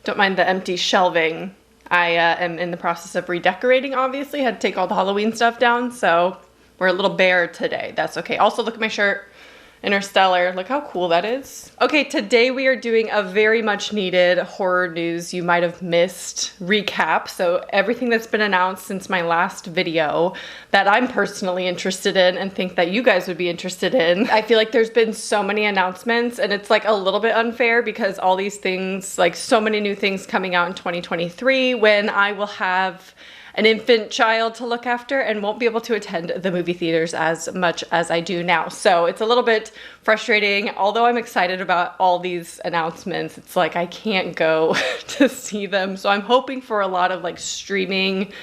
Don't mind the empty shelving. I am in the process of redecorating, obviously. Had to take all the Halloween stuff down, so we're a little bare today. That's okay. Also, look at my shirt. Interstellar. Look how cool that is. Okay, today we are doing a very much needed horror news you might have missed recap. So everything that's been announced since my last video that I'm personally interested in and think that you guys would be interested in. I feel like there's been so many announcements and it's like a little bit unfair because all these things, like so many new things coming out in 2023 when I will have an infant child to look after and won't be able to attend the movie theaters as much as I do now. So it's a little bit frustrating. Although I'm excited about all these announcements, it's like I can't go to see them. So I'm hoping for a lot of like streaming,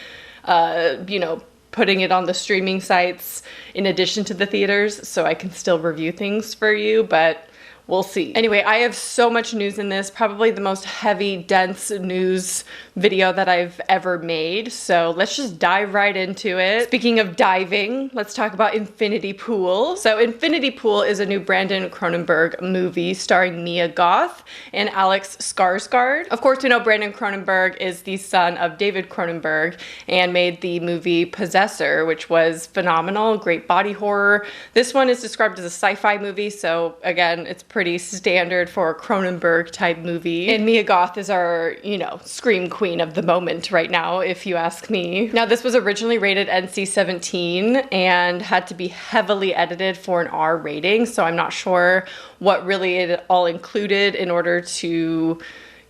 you know, putting it on the streaming sites in addition to the theaters so I can still review things for you, but we'll see. Anyway, I have so much news in this, probably the most heavy, dense news video that I've ever made. So let's just dive right into it. Speaking of diving, let's talk about Infinity Pool. So Infinity Pool is a new Brandon Cronenberg movie starring Mia Goth and Alex Skarsgård. Of course, we know Brandon Cronenberg is the son of David Cronenberg and made the movie Possessor, which was phenomenal, great body horror. This one is described as a sci-fi movie, so again, it's pretty standard for a Cronenberg type movie. And Mia Goth is our, you know, scream queen of the moment right now, if you ask me. Now, this was originally rated NC-17 and had to be heavily edited for an R rating, so I'm not sure what really it all included in order to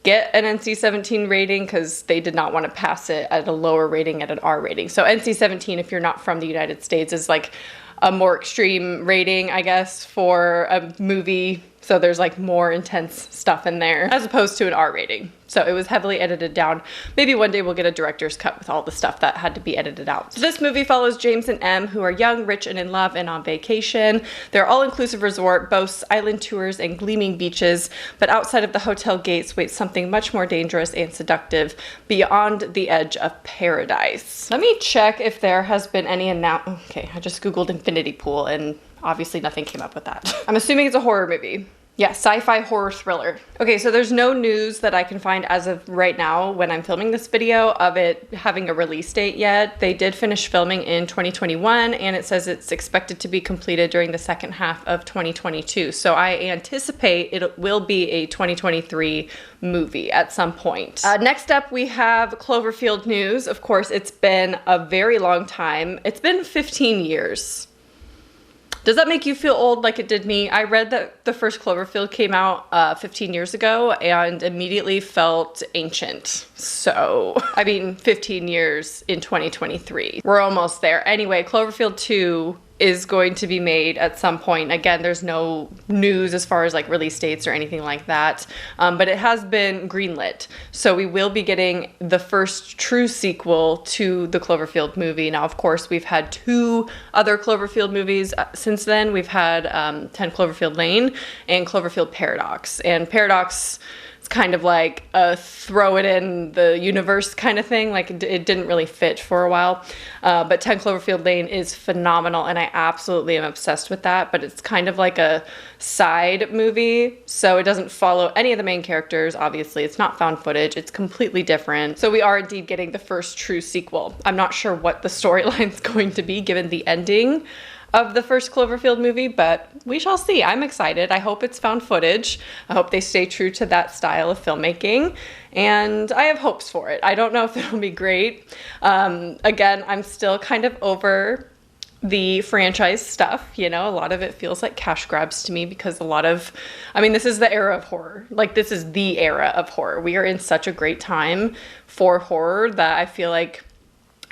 get an NC-17 rating because they did not want to pass it at a lower rating at an R rating. So NC-17, if you're not from the United States, is like a more extreme rating, I guess, for a movie. So there's like more intense stuff in there as opposed to an R rating. So it was heavily edited down. Maybe one day we'll get a director's cut with all the stuff that had to be edited out. So this movie follows James and Em, who are young, rich, and in love and on vacation. Their all-inclusive resort boasts island tours and gleaming beaches, but outside of the hotel gates waits something much more dangerous and seductive beyond the edge of paradise. Let me check if there has been any Okay, I just Googled Infinity Pool and obviously nothing came up with that. I'm assuming it's a horror movie. Yeah, sci-fi horror thriller. Okay, so there's no news that I can find as of right now when I'm filming this video of it having a release date yet. They did finish filming in 2021 and it says it's expected to be completed during the second half of 2022. So I anticipate it will be a 2023 movie at some point. Next up, we have Cloverfield news. Of course, it's been a very long time. It's been 15 years. Does that make you feel old like it did me? I read that the first Cloverfield came out 15 years ago and immediately felt ancient. So, I mean, 15 years in 2023. We're almost there. Anyway, Cloverfield 2 is going to be made at some point. Again, there's no news as far as like release dates or anything like that, but it has been greenlit. So we will be getting the first true sequel to the Cloverfield movie. Now, of course, we've had 2 other Cloverfield movies since then. We've had 10 Cloverfield Lane and Cloverfield Paradox. And Paradox, it's kind of like a throw it in the universe kind of thing. Like it didn't really fit for a while. But 10 Cloverfield Lane is phenomenal and I absolutely am obsessed with that. But it's kind of like a side movie. So it doesn't follow any of the main characters. Obviously, it's not found footage. It's completely different. So we are indeed getting the first true sequel. I'm not sure what the storyline's going to be given the ending of the first Cloverfield movie, but we shall see. I'm excited. I hope it's found footage. I hope they stay true to that style of filmmaking, and I have hopes for it. I don't know if it'll be great. Again, I'm still kind of over the franchise stuff, you know, a lot of it feels like cash grabs to me because a lot of, I mean, this is the era of horror. Like, this is the era of horror. We are in such a great time for horror that I feel like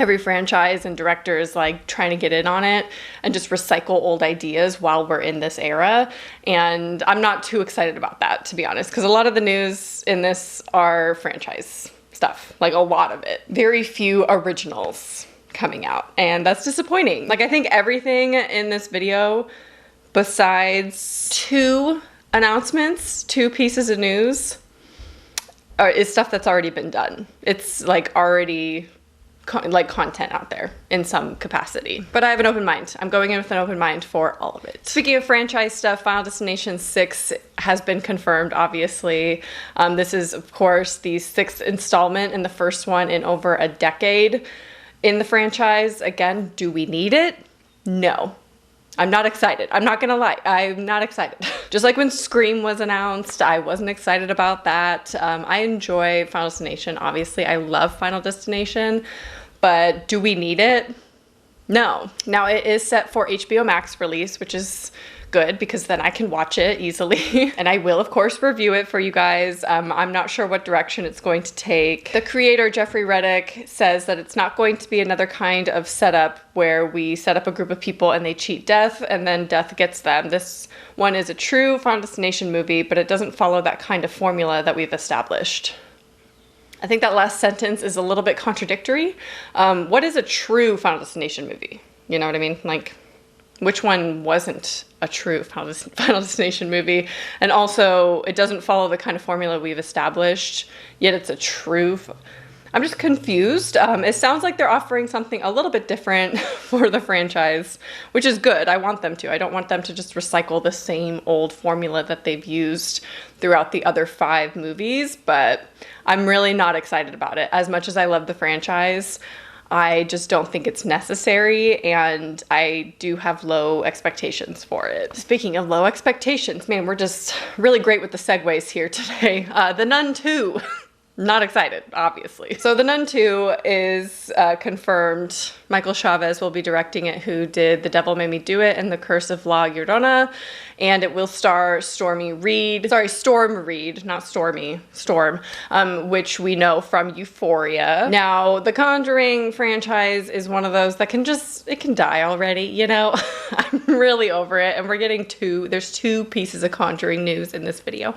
every franchise and director is like trying to get in on it and just recycle old ideas while we're in this era. And I'm not too excited about that, to be honest, because a lot of the news in this are franchise stuff, like a lot of it. Very few originals coming out, and that's disappointing. Like, I think everything in this video besides 2 announcements, 2 pieces of news is stuff that's already been done. It's like already content out there in some capacity. But I have an open mind. I'm going in with an open mind for all of it. Speaking of franchise stuff, Final Destination 6 has been confirmed, obviously. This is, of course, the 6th installment and the first one in over a decade in the franchise. Again, do we need it? No. I'm not excited. I'm not gonna lie. I'm not excited. Just like when Scream was announced, I wasn't excited about that. I enjoy Final Destination. Obviously, I love Final Destination, but do we need it? No. Now, it is set for HBO Max release, which is good because then I can watch it easily. And I will, of course, review it for you guys. I'm not sure what direction it's going to take. The creator, Jeffrey Reddick, says that it's not going to be another kind of setup where we set up a group of people and they cheat death and then death gets them. This one is a true Final Destination movie, but it doesn't follow that kind of formula that we've established. I think that last sentence is a little bit contradictory. What is a true Final Destination movie? You know what I mean? Like, which one wasn't a true Final Destination movie? And also, it doesn't follow the kind of formula we've established, yet it's a true... I'm just confused. It sounds like they're offering something a little bit different for the franchise, which is good. I want them to. I don't want them to just recycle the same old formula that they've used throughout the other 5 movies, but I'm really not excited about it. As much as I love the franchise, I just don't think it's necessary, and I do have low expectations for it. Speaking of low expectations, man, we're just really great with the segues here today. The Nun 2. Not excited, obviously. So The Nun 2 is confirmed. Michael Chavez will be directing it, who did The Devil Made Me Do It and The Curse of La Llorona. And it will star Storm Reid, not Stormy, Storm, which we know from Euphoria. Now, the Conjuring franchise is one of those that it can die already, you know? I'm really over it, and we're getting there's 2 pieces of Conjuring news in this video.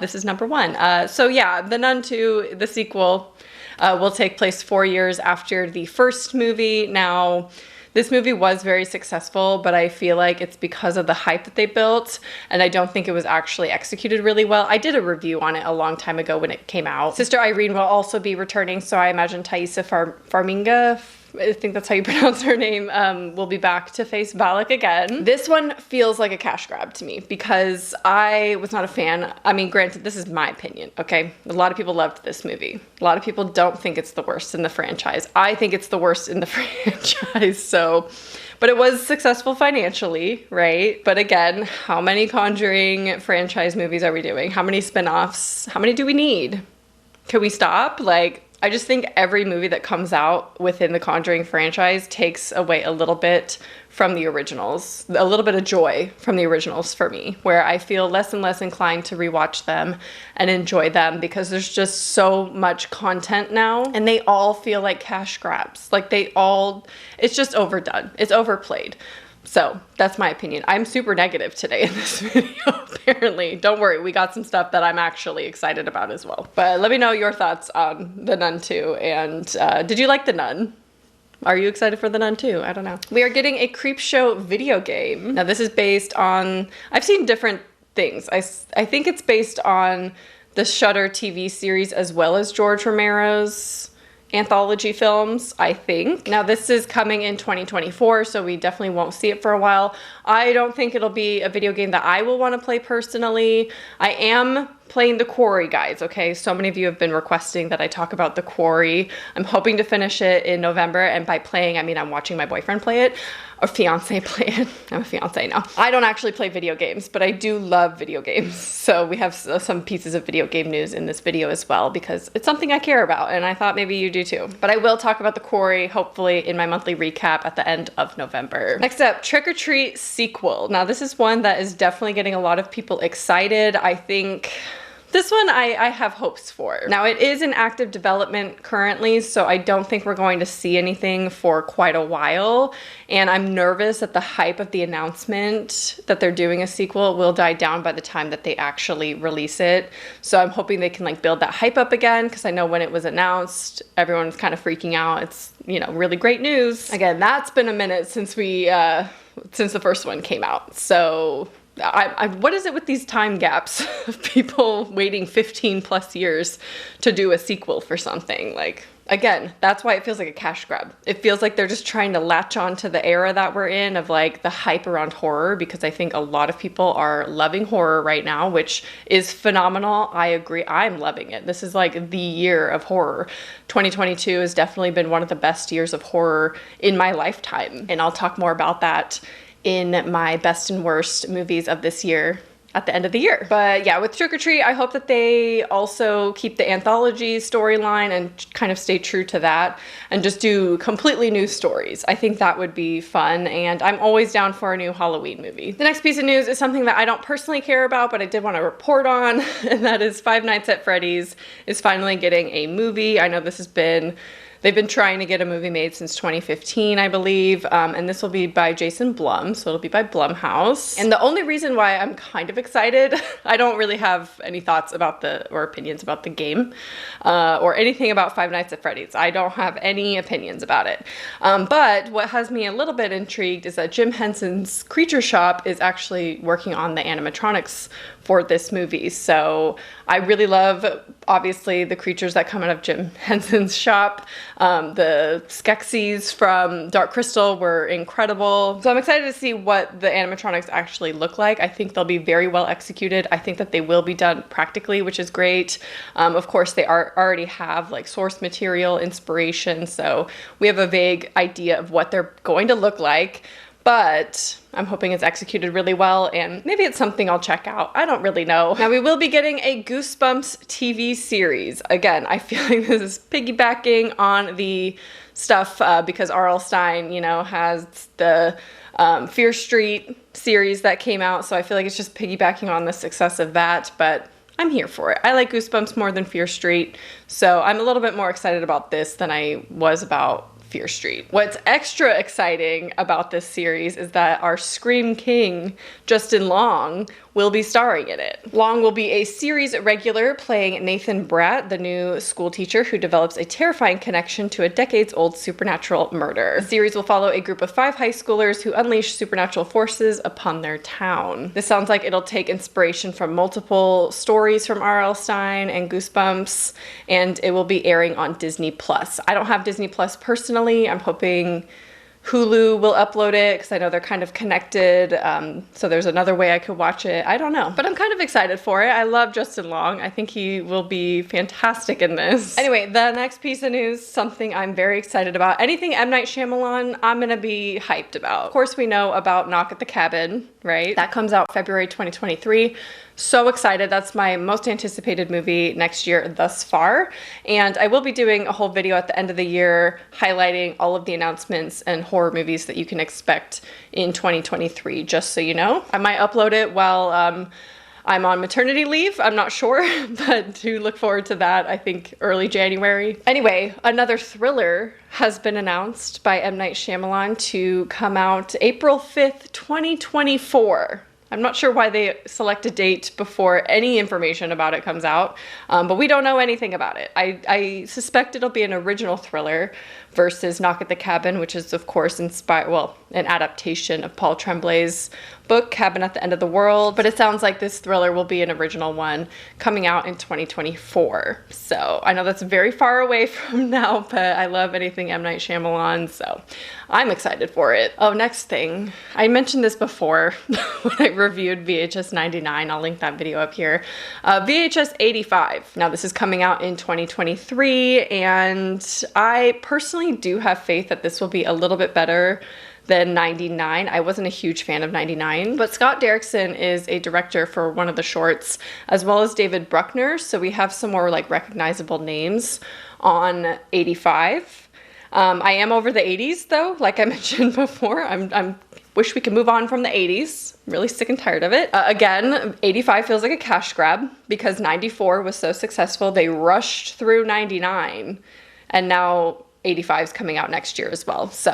This is number 1. So yeah, The Nun 2, the sequel, will take place 4 years after the first movie. Now, this movie was very successful, but I feel like it's because of the hype that they built, and I don't think it was actually executed really well. I did a review on it a long time ago when it came out. Sister Irene will also be returning, so I imagine Thaisa Farmiga, I think that's how you pronounce her name, will be back to face Valak again. This one feels like a cash grab to me because I was not a fan. I mean, granted, this is my opinion, okay? A lot of people loved this movie. A lot of people don't think it's the worst in the franchise. I think it's the worst in the franchise, so... But it was successful financially, right? But again, how many Conjuring franchise movies are we doing? How many spin-offs? How many do we need? Can we stop? Like, I just think every movie that comes out within the Conjuring franchise takes away a little bit from the originals, a little bit of joy from the originals for me, where I feel less and less inclined to rewatch them and enjoy them because there's just so much content now, and they all feel like cash grabs. Like it's just overdone. It's overplayed. So that's my opinion. I'm super negative today in this video, apparently. Don't worry, we got some stuff that I'm actually excited about as well. But let me know your thoughts on The Nun 2, and did you like The Nun? Are you excited for The Nun 2? I don't know. We are getting a Creepshow video game. Now this is based on, I've seen different things. I think it's based on the Shudder TV series as well as George Romero's anthology films, I think. Now this is coming in 2024, so we definitely won't see it for a while. I don't think it'll be a video game that I will want to play personally. I am playing The Quarry, guys, okay? So many of you have been requesting that I talk about The Quarry. I'm hoping to finish it in November, and by playing, I mean I'm watching my boyfriend play it, or fiance play it. I'm a fiance now. I don't actually play video games, but I do love video games. So we have some pieces of video game news in this video as well, because it's something I care about, and I thought maybe you do too. But I will talk about The Quarry, hopefully, in my monthly recap at the end of November. Next up, Trick or Treat sequel. Now this is one that is definitely getting a lot of people excited. I think this one I have hopes for. Now it is in active development currently, so I don't think we're going to see anything for quite a while. And I'm nervous that the hype of the announcement that they're doing a sequel will die down by the time that they actually release it. So I'm hoping they can like build that hype up again, because I know when it was announced, everyone was kind of freaking out. It's, you know, really great news. Again, that's been a minute since since the first one came out. So what is it with these time gaps of people waiting 15 plus years to do a sequel for something? Like, Again, that's why it feels like a cash grab. It feels like they're just trying to latch on to the era that we're in of like the hype around horror, because I think a lot of people are loving horror right now, which is phenomenal. I agree. I'm loving it. This is like the year of horror. 2022 has definitely been one of the best years of horror in my lifetime. And I'll talk more about that in my best and worst movies of this year at the end of the year. But yeah, with Trick or Treat, I hope that they also keep the anthology storyline and kind of stay true to that and just do completely new stories. I think that would be fun, and I'm always down for a new Halloween movie. The next piece of news is something that I don't personally care about, but I did want to report on, and that is Five Nights at Freddy's is finally getting a movie. I know this has been they've been trying to get a movie made since 2015, I believe, and this will be by Jason Blum, so it'll be by Blumhouse. And the only reason why I'm kind of excited, I don't really have any thoughts about or opinions about the game, or anything about Five Nights at Freddy's. I don't have any opinions about it. But what has me a little bit intrigued is that Jim Henson's Creature Shop is actually working on the animatronics for this movie. So I really love, obviously, the creatures that come out of Jim Henson's shop. The Skeksis from Dark Crystal were incredible. So I'm excited to see what the animatronics actually look like. I think they'll be very well executed. I think that they will be done practically, which is great. Of course, they already have like source material, inspiration, so we have a vague idea of what they're going to look like. But I'm hoping it's executed really well, and maybe it's something I'll check out. I don't really know. Now, we will be getting a Goosebumps TV series. Again, I feel like this is piggybacking on the stuff because R.L. Stine, you know, has the Fear Street series that came out, so I feel like it's just piggybacking on the success of that, but I'm here for it. I like Goosebumps more than Fear Street, so I'm a little bit more excited about this than I was about Fear Street. What's extra exciting about this series is that our Scream King, Justin Long, will be starring in it. Long will be a series regular playing Nathan Bratt, the new school teacher who develops a terrifying connection to a decades-old supernatural murder. The series will follow a group of 5 high schoolers who unleash supernatural forces upon their town. This sounds like it'll take inspiration from multiple stories from R.L. Stine and Goosebumps, and it will be airing on Disney+. I don't have Disney+ personally. I'm hoping Hulu will upload it because I know they're kind of connected, so there's another way I could watch it. I don't know, but I'm kind of excited for it. I love Justin Long. I think he will be fantastic in this. Anyway, the next piece of news, something I'm very excited about. Anything M. Night Shyamalan, I'm gonna be hyped about. Of course, we know about Knock at the Cabin, right? That comes out February 2023. So excited. That's my most anticipated movie next year thus far. And I will be doing a whole video at the end of the year highlighting all of the announcements and horror movies that you can expect in 2023, just so you know. I might upload it while I'm on maternity leave. I'm not sure, but do look forward to that. I think early January. Anyway, another thriller has been announced by M. Night Shyamalan to come out April 5th, 2024. I'm not sure why they select a date before any information about it comes out, but we don't know anything about it. I suspect it'll be an original thriller versus Knock at the Cabin, which is, of course, an adaptation of Paul Tremblay's book, Cabin at the End of the World, but it sounds like this thriller will be an original one coming out in 2024. So I know that's very far away from now, but I love anything M. Night Shyamalan, so I'm excited for it. Oh, next thing. I mentioned this before when I reviewed VHS 99. I'll link that video up here. VHS 85. Now, this is coming out in 2023, and I personally do have faith that this will be a little bit better than 99. I wasn't a huge fan of 99, but Scott Derrickson is a director for one of the shorts, as well as David Bruckner, so we have some more like recognizable names on 85. I am over the 80s though, like I mentioned before. I'm wish we could move on from the 80s. Really sick and tired of it. Again, 85 feels like a cash grab because 94 was so successful. They rushed through 99, and now 85 is coming out next year as well. So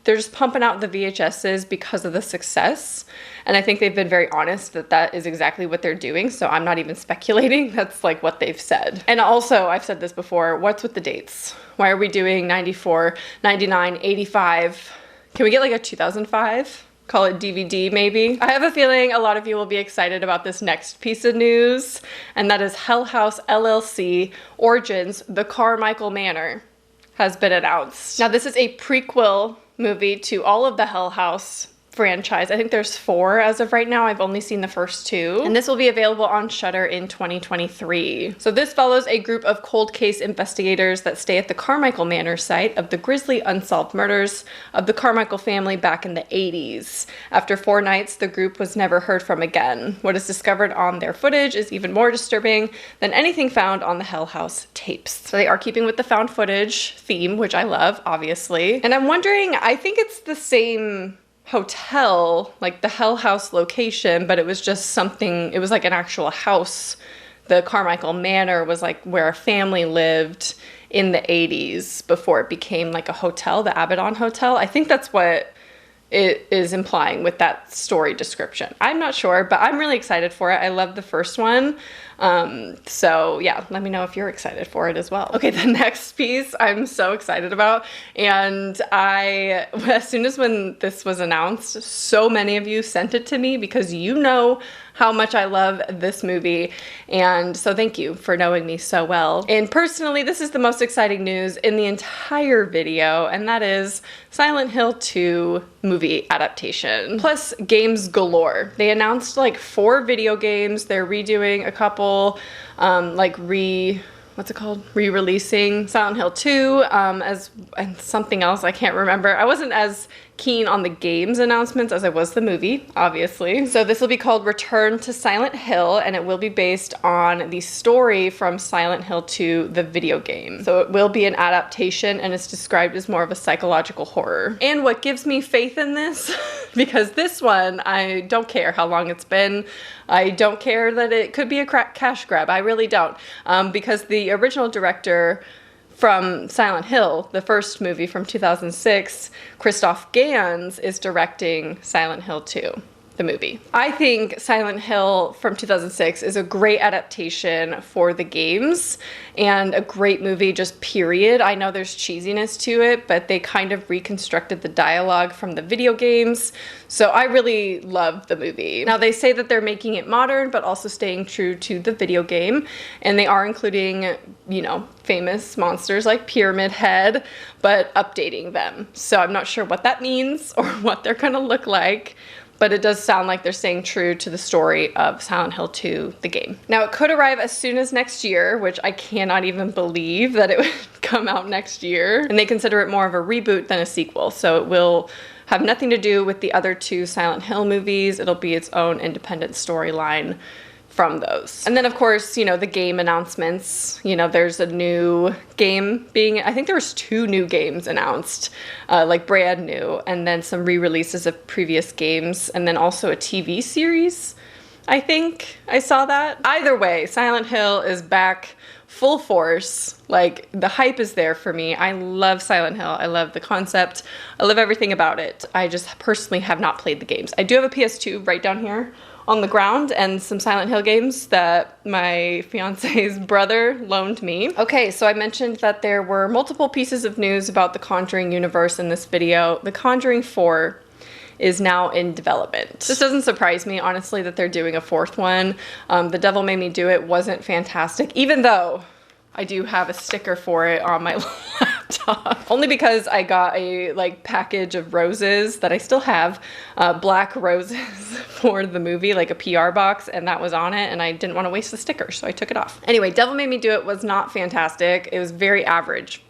they're just pumping out the VHSs because of the success. And I think they've been very honest that that is exactly what they're doing. So I'm not even speculating. That's like what they've said. And also, I've said this before, what's with the dates? Why are we doing 94, 99, 85? Can we get like a 2005? call it DVD maybe. I have a feeling a lot of you will be excited about this next piece of news, and that is Hell House LLC Origins, The Carmichael Manor has been announced. Now this is a prequel movie to all of the Hell House franchise. I think there's 4 as of right now. I've only seen the first 2. And this will be available on Shudder in 2023. So this follows a group of cold case investigators that stay at the Carmichael Manor site of the grisly unsolved murders of the Carmichael family back in the 80s. After 4 nights, the group was never heard from again. What is discovered on their footage is even more disturbing than anything found on the Hell House tapes. So they are keeping with the found footage theme, which I love, obviously. And I'm wondering, I think it's the same hotel, like the Hell House location, but it was just something, it was like an actual house. The Carmichael Manor was like where a family lived in the 80s before it became like a hotel, the Abaddon Hotel. I think that's what it is implying with that story description. I'm not sure, but I'm really excited for it. I love the first one. So yeah, let me know if you're excited for it as well. Okay, the next piece I'm so excited about, and as soon as when this was announced, so many of you sent it to me because you know how much I love this movie, and so thank you for knowing me so well. And personally, this is the most exciting news in the entire video, and that is Silent Hill 2 movie adaptation, plus games galore. They announced like 4 video games. They're redoing a couple, re-releasing Silent Hill 2 and something else I can't remember. I wasn't as keen on the games announcements as I was the movie, obviously. So this will be called Return to Silent Hill, and it will be based on the story from Silent Hill 2, the video game. So it will be an adaptation, and it's described as more of a psychological horror. And what gives me faith in this, because this one, I don't care how long it's been. I don't care that it could be a cash grab. I really don't. Because the original director from Silent Hill, the first movie from 2006, Christoph Gans is directing Silent Hill 2, the movie. I think Silent Hill from 2006 is a great adaptation for the games and a great movie, just period. I know there's cheesiness to it, but they kind of reconstructed the dialogue from the video games. So I really love the movie. Now they say that they're making it modern, but also staying true to the video game. And they are including, you know, famous monsters like Pyramid Head, but updating them. So I'm not sure what that means or what they're gonna look like, but it does sound like they're staying true to the story of Silent Hill 2, the game. Now it could arrive as soon as next year, which I cannot even believe that it would come out next year. And they consider it more of a reboot than a sequel. So it will have nothing to do with the other 2 Silent Hill movies. It'll be its own independent storyline from those. And then of course, you know, the game announcements, you know, there's a new game being, I think there was 2 new games announced, like brand new, and then some re-releases of previous games, and then also a TV series. I think I saw that. Either way, Silent Hill is back full force. Like, the hype is there for me. I love Silent Hill. I love the concept. I love everything about it. I just personally have not played the games. I do have a PS2 right down here on the ground and some Silent Hill games that my fiance's brother loaned me. Okay, so I mentioned that there were multiple pieces of news about the Conjuring universe in this video. The Conjuring 4 is now in development. This doesn't surprise me, honestly, that they're doing a 4th one. The Devil Made Me Do It wasn't fantastic, even though I do have a sticker for it on my laptop. Only because I got a package of roses that I still have, black roses for the movie, like a PR box, and that was on it, and I didn't want to waste the sticker, so I took it off. Anyway, Devil Made Me Do It was not fantastic. It was very average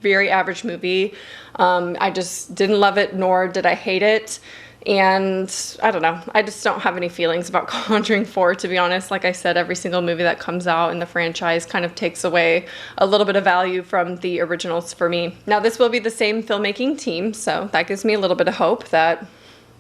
movie. I just didn't love it, nor did I hate it. And I don't know, I just don't have any feelings about Conjuring 4, to be honest. Like I said, every single movie that comes out in the franchise kind of takes away a little bit of value from the originals for me. Now, this will be the same filmmaking team, so that gives me a little bit of hope that,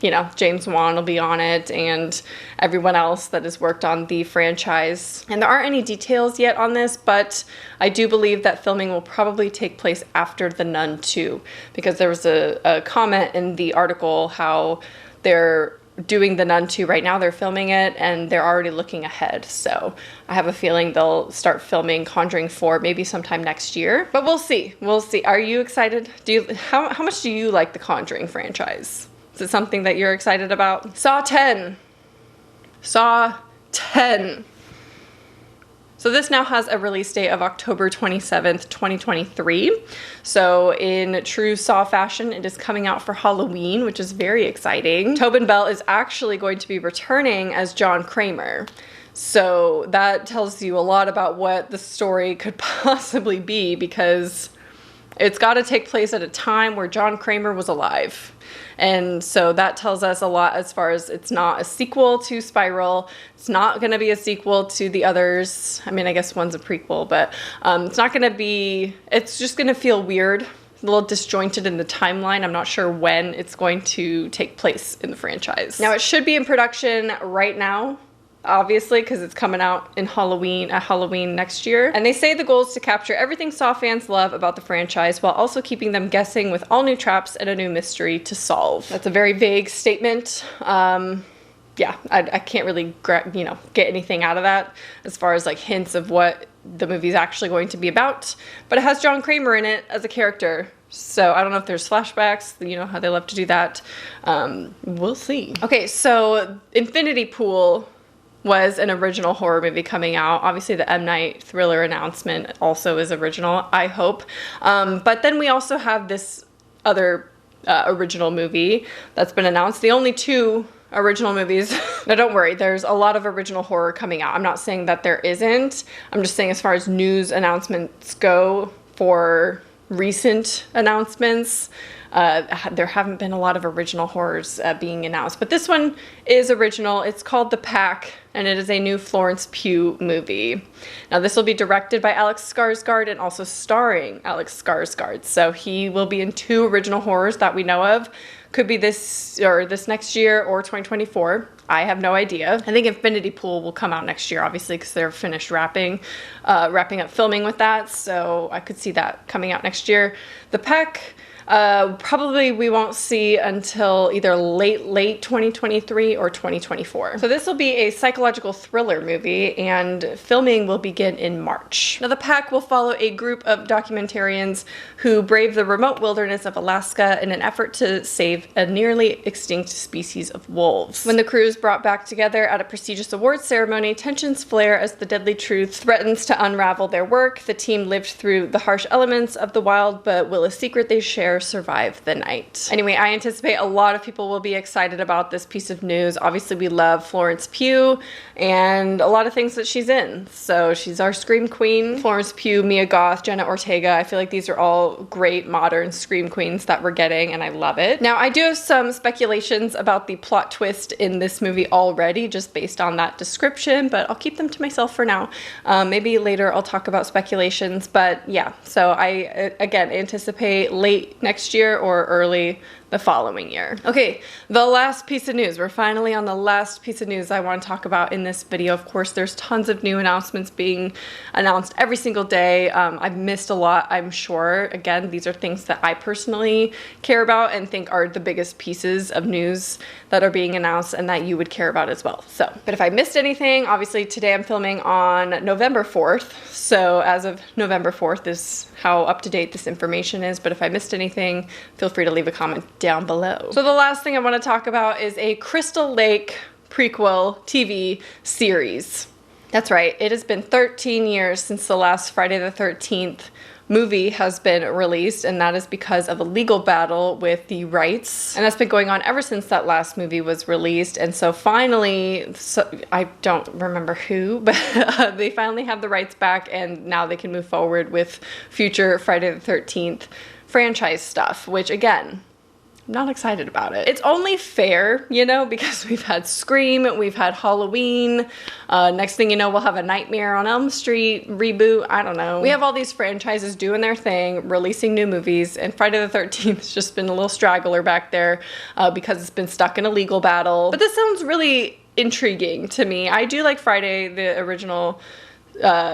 you know, James Wan will be on it and everyone else that has worked on the franchise. And there aren't any details yet on this, but I do believe that filming will probably take place after The Nun 2, because there was a comment in the article how they're doing The Nun 2 right now. They're filming it and they're already looking ahead. So I have a feeling they'll start filming Conjuring 4 maybe sometime next year, but we'll see. We'll see. Are you excited? How much do you like the Conjuring franchise? Is it something that you're excited about? Saw 10. Saw 10. So this now has a release date of October 27th, 2023. So in true Saw fashion, it is coming out for Halloween, which is very exciting. Tobin Bell is actually going to be returning as John Kramer. So that tells you a lot about what the story could possibly be, because it's got to take place at a time where John Kramer was alive. And so that tells us a lot as far as it's not a sequel to Spiral. It's not going to be a sequel to the others. I mean, I guess one's a prequel, but it's not going to be, it's just going to feel weird, a little disjointed in the timeline. I'm not sure when it's going to take place in the franchise. Now, it should be in production right now, obviously, because it's coming out in Halloween next year. And they say the goal is to capture everything Saw fans love about the franchise while also keeping them guessing with all new traps and a new mystery to solve. That's a very vague statement. Yeah, I can't really get anything out of that as far as like hints of what the movie's actually going to be about. But it has John Kramer in it as a character. So I don't know if there's flashbacks, you know how they love to do that. We'll see. Okay, so Infinity Pool was an original horror movie coming out. Obviously the M. Night thriller announcement also is original, I hope. But then we also have this other original movie that's been announced. The only two original movies. Now don't worry, there's a lot of original horror coming out. I'm not saying that there isn't. I'm just saying as far as news announcements go for recent announcements, there haven't been a lot of original horrors being announced, but this one is original. It's called The Pack, and it is a new Florence Pugh movie. Now this will be directed by Alex Skarsgård and also starring Alex Skarsgård. So he will be in two original horrors that we know of. Could be this next year or 2024. I have no idea. I think Infinity Pool will come out next year, obviously, because they're finished wrapping up filming with that. So I could see that coming out next year. The Pack, probably we won't see until either late 2023 or 2024. So this will be a psychological thriller movie, and filming will begin in March. Now The Pack will follow a group of documentarians who brave the remote wilderness of Alaska in an effort to save a nearly extinct species of wolves. When the crew is brought back together at a prestigious awards ceremony, tensions flare as the deadly truth threatens to unravel their work. The team lived through the harsh elements of the wild, but will a secret they share survive the night? Anyway, I anticipate a lot of people will be excited about this piece of news. Obviously, we love Florence Pugh and a lot of things that she's in. So she's our Scream Queen. Florence Pugh, Mia Goth, Jenna Ortega. I feel like these are all great modern Scream Queens that we're getting, and I love it. Now, I do have some speculations about the plot twist in this movie already, just based on that description, but I'll keep them to myself for now. Maybe later I'll talk about speculations, but yeah. So I, again, anticipate late next year or early the following year. Okay, the last piece of news. We're finally on the last piece of news I want to talk about in this video. Of course, there's tons of new announcements being announced every single day. I've missed a lot, I'm sure. Again, these are things that I personally care about and think are the biggest pieces of news that are being announced and that you would care about as well. So, but if I missed anything, obviously today I'm filming on November 4th. So as of November 4th is how up to date this information is. But if I missed anything, feel free to leave a comment down below. So the last thing I want to talk about is a Crystal Lake prequel TV series. That's right, it has been 13 years since the last Friday the 13th movie has been released, and that is because of a legal battle with the rights, and that's been going on ever since that last movie was released. And so finally, I don't remember who, but they finally have the rights back, and now they can move forward with future Friday the 13th franchise stuff, which again, I'm not excited about it. It's only fair, you know, because we've had Scream, we've had Halloween, next thing you know, we'll have a Nightmare on Elm Street reboot, I don't know. We have all these franchises doing their thing, releasing new movies, and Friday the 13th has just been a little straggler back there because it's been stuck in a legal battle. But this sounds really intriguing to me. I do like Friday, the original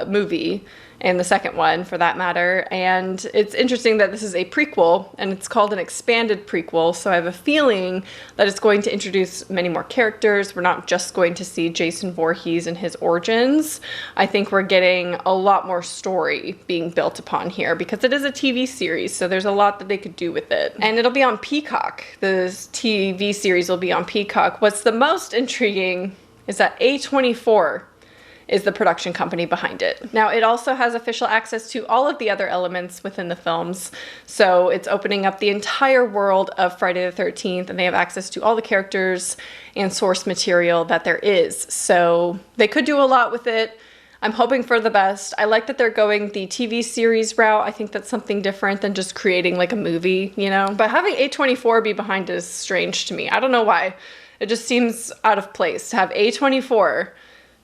movie, and the second one for that matter. And it's interesting that this is a prequel and it's called an expanded prequel. So I have a feeling that it's going to introduce many more characters. We're not just going to see Jason Voorhees and his origins. I think we're getting a lot more story being built upon here because it is a TV series. So there's a lot that they could do with it. And it'll be on Peacock. The TV series will be on Peacock. What's the most intriguing is that A24 is the production company behind it. Now, it also has official access to all of the other elements within the films, so it's opening up the entire world of Friday the 13th, and they have access to all the characters and source material that there is. So they could do a lot with it. I'm hoping for the best. I like that they're going the TV series route. I think that's something different than just creating like a movie, you know? But having A24 be behind it is strange to me. I don't know why. It just seems out of place to have A24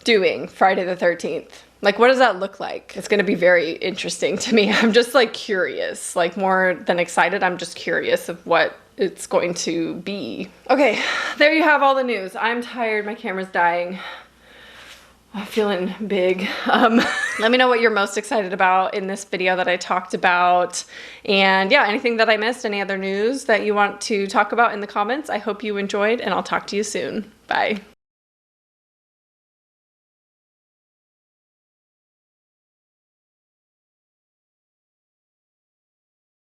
doing Friday the 13th. Like, what does that look like? It's gonna be very interesting to me. I'm just like curious, like more than excited. I'm just curious of what it's going to be. Okay, there you have all the news. I'm tired, my camera's dying. I'm feeling big. Let me know what you're most excited about in this video that I talked about. And yeah, anything that I missed, any other news that you want to talk about in the comments. I hope you enjoyed, and I'll talk to you soon. Bye.